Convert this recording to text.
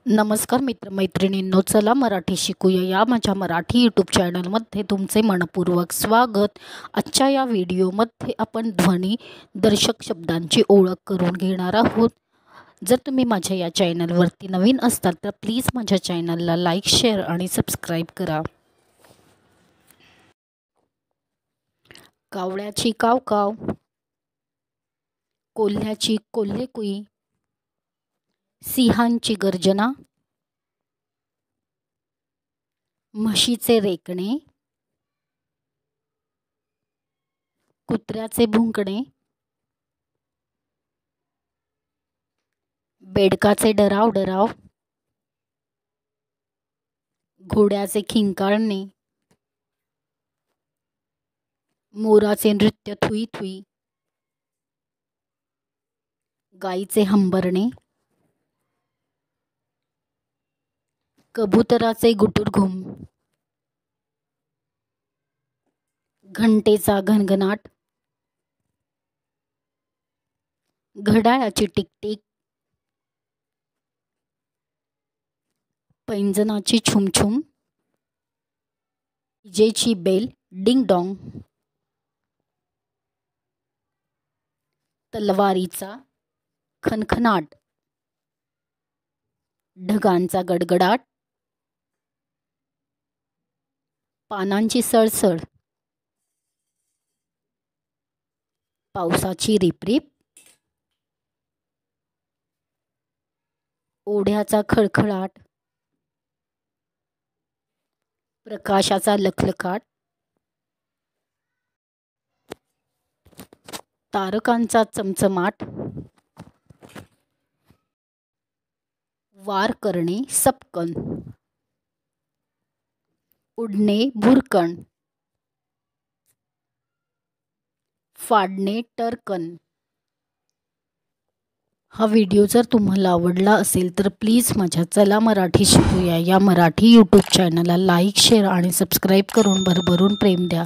नमस्कार मित्रमैत्रिणींनो, चला मराठी शिकूया या माझ्या मराठी यूट्यूब चॅनलमध्ये तुमचे मनपूर्वक स्वागत। आजच्या या व्हिडिओमध्ये आपण ध्वनी दर्शक शब्दांची ओळख करून घेणार आहोत। जर तुम्ही माझ्या या चॅनलवरती नवीन असताल तर प्लीज माझ्या चॅनलला लाईक, शेअर आणि सबस्क्राईब करा। कावळ्याची काव काव, कोल्ह्याची कोल्हे कुई, सिंहांची गर्जना, म्हशीचे रेकणे, कुत्र्याचे भुंकणे, बेडकाचे डराव डराव, घोड्याचे खिंकारणे, मोराचे नृत्य थुई थुई, गाईचे हंबरणे, कबुतराचे गुटुरघुम, घंटेचा घनघनाट, घड्याळाची टिकटिक, पैंजणाची छुमछुम, विजेची बेल डिंग डॉंग, तलवारीचा खनखनाट, ढगांचा गडगडाट, पानांची सळसळ, पावसाची रिपरिप, ओढ्याचा खळखळाट, प्रकाशाचा लखलखाट, तारकांचा चमचमाट, वार करणे सपकन, उडणे भुरकण, फाडणे टरकन। हा व्हिडिओ जर तुम्हाला आवडला असेल तर प्लीज माझ्या चला मराठी शिकूया या मराठी यूट्यूब चॅनलला लाईक, शेअर आणि सबस्क्राईब करून भरभरून प्रेम द्या।